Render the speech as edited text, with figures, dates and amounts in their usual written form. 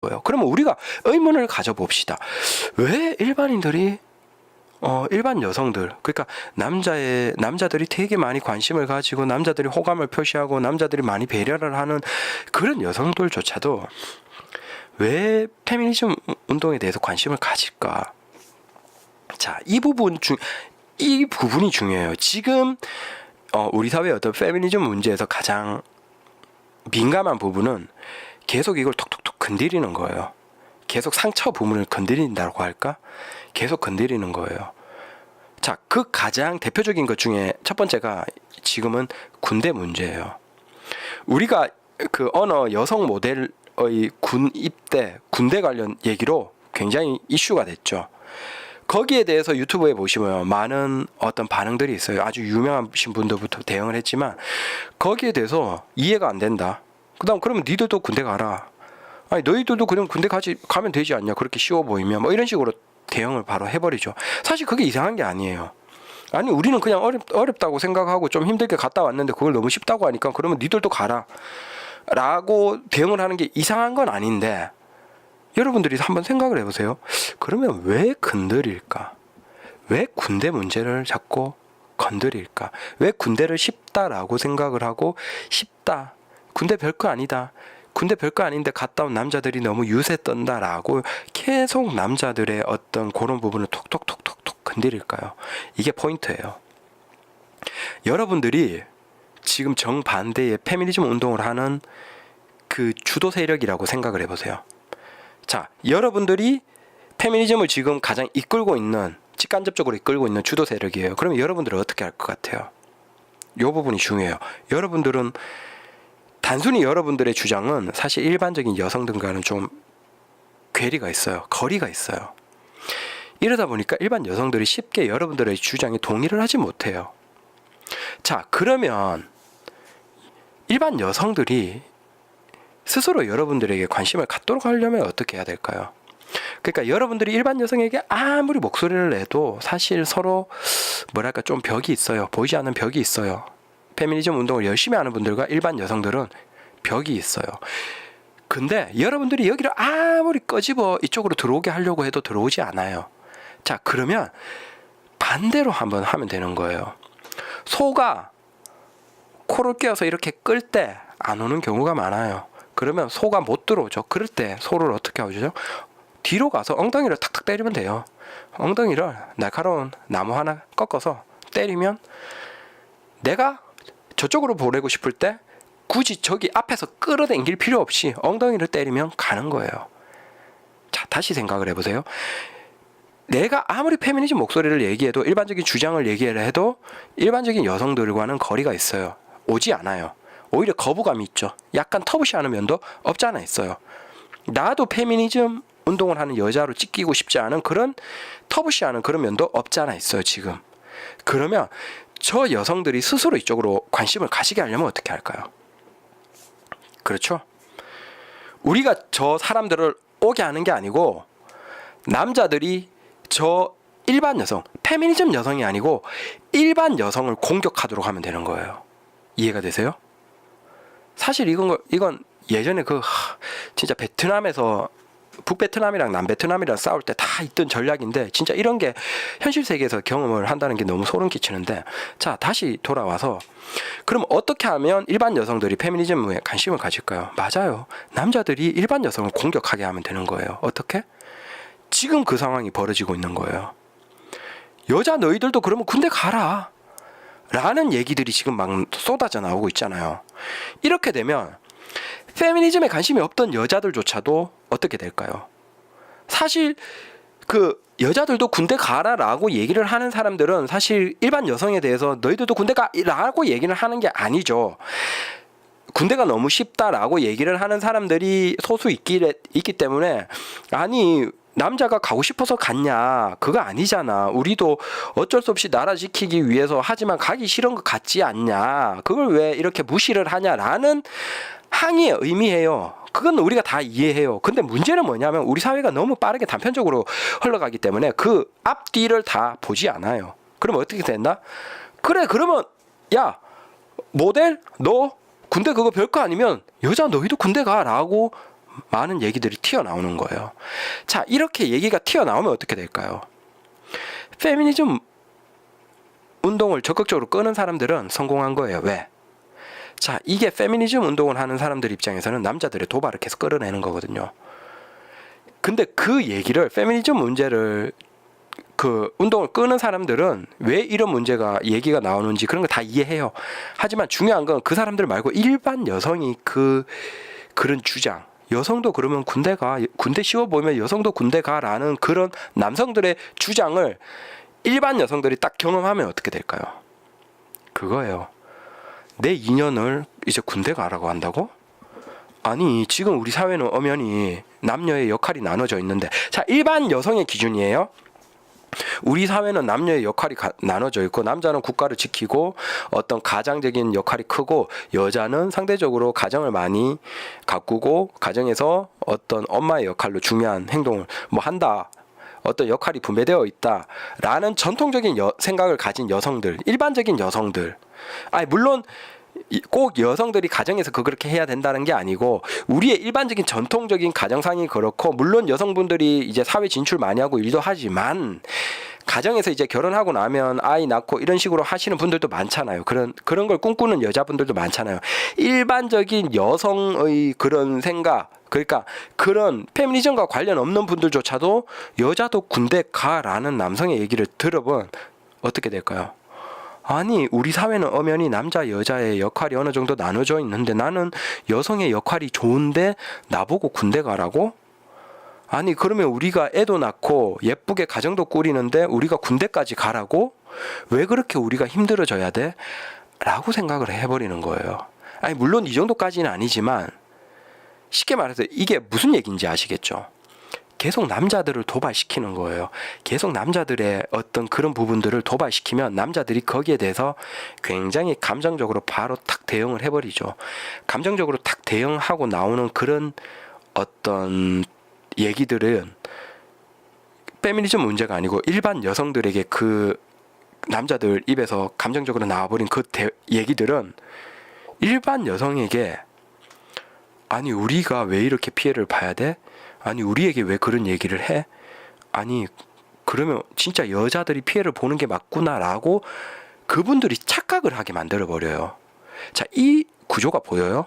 거예요. 그러면 우리가 의문을 가져봅시다. 왜 일반인들이 일반 여성들, 그러니까 남자들이 되게 많이 관심을 가지고 남자들이 호감을 표시하고 남자들이 많이 배려를 하는 그런 여성들조차도 왜 페미니즘 운동에 대해서 관심을 가질까? 자, 이 부분이 중요해요. 지금 우리 사회의 어떤 페미니즘 문제에서 가장 민감한 부분은 계속 이걸 톡톡톡 건드리는 거예요. 계속 상처 부분을 건드린다고 할까? 계속 건드리는 거예요. 자, 그 가장 대표적인 것 중에 첫 번째가 지금은 군대 문제예요. 우리가 그 어느 여성 모델의 군 입대, 군대 관련 얘기로 굉장히 이슈가 됐죠. 거기에 대해서 유튜브에 보시면 많은 어떤 반응들이 있어요. 아주 유명하신 분들부터 대응을 했지만 거기에 대해서 이해가 안 된다. 그러면 니들도 군대 가라. 아니 너희들도 그냥 군대 가면 되지 않냐. 그렇게 쉬워 보이면 뭐 이런 식으로 대응을 바로 해버리죠. 사실 그게 이상한 게 아니에요. 아니 우리는 그냥 어렵다고 생각하고 좀 힘들게 갔다 왔는데 그걸 너무 쉽다고 하니까 그러면 니들도 가라 라고 대응을 하는 게 이상한 건 아닌데, 여러분들이 한번 생각을 해보세요. 그러면 왜 건드릴까? 왜 군대 문제를 자꾸 건드릴까? 왜 군대를 쉽다라고 생각을 하고 쉽다, 군대 별거 아니다, 군대 별거 아닌데 갔다 온 남자들이 너무 유세 떤다라고 계속 남자들의 어떤 그런 부분을 톡톡톡톡톡 건드릴까요? 이게 포인트예요. 여러분들이 지금 정반대의 페미니즘 운동을 하는 그 주도 세력이라고 생각을 해보세요. 자, 여러분들이 페미니즘을 지금 가장 이끌고 있는, 직간접적으로 이끌고 있는 주도 세력이에요. 그러면 여러분들은 어떻게 할 것 같아요? 이 부분이 중요해요. 여러분들은 단순히 여러분들의 주장은 사실 일반적인 여성들과는 좀 괴리가 있어요. 거리가 있어요. 이러다 보니까 일반 여성들이 쉽게 여러분들의 주장에 동의를 하지 못해요. 자, 그러면 일반 여성들이 스스로 여러분들에게 관심을 갖도록 하려면 어떻게 해야 될까요? 그러니까 여러분들이 일반 여성에게 아무리 목소리를 내도 사실 서로 뭐랄까 좀 벽이 있어요. 보이지 않는 벽이 있어요. 페미니즘 운동을 열심히 하는 분들과 일반 여성들은 벽이 있어요. 근데 여러분들이 여기를 아무리 꺼집어 이쪽으로 들어오게 하려고 해도 들어오지 않아요. 자, 그러면 반대로 한번 하면 되는 거예요. 소가 코를 껴서 이렇게 끌 때 안 오는 경우가 많아요. 그러면 소가 못 들어오죠. 그럴 때 소를 어떻게 하죠? 뒤로 가서 엉덩이를 탁탁 때리면 돼요. 엉덩이를 날카로운 나무 하나 꺾어서 때리면 내가 저쪽으로 보내고 싶을 때 굳이 저기 앞에서 끌어당길 필요 없이 엉덩이를 때리면 가는 거예요. 자, 다시 생각을 해보세요. 내가 아무리 페미니즘 목소리를 얘기해도, 일반적인 주장을 얘기를 해도 일반적인 여성들과는 거리가 있어요. 오지 않아요. 오히려 거부감이 있죠. 약간 터부시하는 면도 없지 않아 있어요. 나도 페미니즘 운동을 하는 여자로 찍히고 싶지 않은 그런 터부시하는 그런 면도 없지 않아 있어요, 지금. 그러면 저 여성들이 스스로 이쪽으로 관심을 가시게 하려면 어떻게 할까요? 그렇죠? 우리가 저 사람들을 오게 하는 게 아니고 남자들이 저 일반 여성, 페미니즘 여성이 아니고 일반 여성을 공격하도록 하면 되는 거예요. 이해가 되세요? 사실 이건 예전에 진짜 베트남에서 북베트남이랑 남베트남이랑 싸울 때 다 있던 전략인데, 진짜 이런 게 현실 세계에서 경험을 한다는 게 너무 소름 끼치는데, 자, 다시 돌아와서 그럼 어떻게 하면 일반 여성들이 페미니즘에 관심을 가질까요? 맞아요. 남자들이 일반 여성을 공격하게 하면 되는 거예요. 어떻게? 지금 그 상황이 벌어지고 있는 거예요. 여자 너희들도 그러면 군대 가라 라는 얘기들이 지금 막 쏟아져 나오고 있잖아요. 이렇게 되면 페미니즘에 관심이 없던 여자들조차도 어떻게 될까요? 사실 그 여자들도 군대 가라라고 얘기를 하는 사람들은 사실 일반 여성에 대해서 너희들도 군대 가라고 얘기를 하는 게 아니죠. 군대가 너무 쉽다라고 얘기를 하는 사람들이 소수 있기 때문에, 아니 남자가 가고 싶어서 갔냐, 그거 아니잖아, 우리도 어쩔 수 없이 나라 지키기 위해서 하지만 가기 싫은 것 같지 않냐, 그걸 왜 이렇게 무시를 하냐라는 항의의 의미예요. 그건 우리가 다 이해해요. 근데 문제는 뭐냐면 우리 사회가 너무 빠르게 단편적으로 흘러가기 때문에 그 앞뒤를 다 보지 않아요. 그럼 어떻게 된다? 그래, 그러면 야 모델 너 군대 그거 별거 아니면 여자 너희도 군대 가라고 많은 얘기들이 튀어나오는 거예요. 자, 이렇게 얘기가 튀어나오면 어떻게 될까요? 페미니즘 운동을 적극적으로 끄는 사람들은 성공한 거예요. 왜? 자, 이게 페미니즘 운동을 하는 사람들 입장에서는 남자들의 도발을 계속 끌어내는 거거든요. 근데 그 얘기를, 페미니즘 문제를, 그 운동을 끄는 사람들은 왜 이런 문제가 얘기가 나오는지 그런 거 다 이해해요. 하지만 중요한 건 그 사람들 말고 일반 여성이 그런 주장, 여성도 그러면 군대 쉬워 보이면 여성도 군대 가라는 그런 남성들의 주장을 일반 여성들이 딱 경험하면 어떻게 될까요? 그거예요. 내 인연을 이제 군대 가라고 한다고? 아니, 지금 우리 사회는 엄연히 남녀의 역할이 나눠져 있는데, 자, 일반 여성의 기준이에요. 우리 사회는 남녀의 역할이 나눠져 있고, 남자는 국가를 지키고 어떤 가장적인 역할이 크고, 여자는 상대적으로 가정을 많이 가꾸고 가정에서 어떤 엄마의 역할로 중요한 행동을 뭐 한다, 어떤 역할이 분배되어 있다라는 전통적인 생각을 가진 여성들, 일반적인 여성들. 아니, 물론 꼭 여성들이 가정에서 그렇게 해야 된다는 게 아니고, 우리의 일반적인 전통적인 가정상이 그렇고, 물론 여성분들이 이제 사회 진출 많이 하고 일도 하지만 가정에서 이제 결혼하고 나면 아이 낳고 이런 식으로 하시는 분들도 많잖아요. 그런 걸 꿈꾸는 여자분들도 많잖아요. 일반적인 여성의 그런 생각, 그러니까 그런 페미니즘과 관련 없는 분들조차도 여자도 군대 가라는 남성의 얘기를 들어보면 어떻게 될까요? 아니, 우리 사회는 엄연히 남자 여자의 역할이 어느 정도 나눠져 있는데 나는 여성의 역할이 좋은데 나보고 군대 가라고? 아니, 그러면 우리가 애도 낳고 예쁘게 가정도 꾸리는데 우리가 군대까지 가라고? 왜 그렇게 우리가 힘들어져야 돼? 라고 생각을 해버리는 거예요. 아니, 물론 이 정도까지는 아니지만 쉽게 말해서 이게 무슨 얘기인지 아시겠죠? 계속 남자들을 도발시키는 거예요. 계속 남자들의 어떤 그런 부분들을 도발시키면 남자들이 거기에 대해서 굉장히 감정적으로 바로 탁 대응을 해버리죠. 감정적으로 탁 대응하고 나오는 그런 어떤 얘기들은 페미니즘 문제가 아니고 일반 여성들에게 그 남자들 입에서 감정적으로 나와버린 그 얘기들은 일반 여성에게, 아니, 우리가 왜 이렇게 피해를 봐야 돼? 아니, 우리에게 왜 그런 얘기를 해? 아니, 그러면 진짜 여자들이 피해를 보는 게 맞구나라고 그분들이 착각을 하게 만들어버려요. 자, 이 구조가 보여요?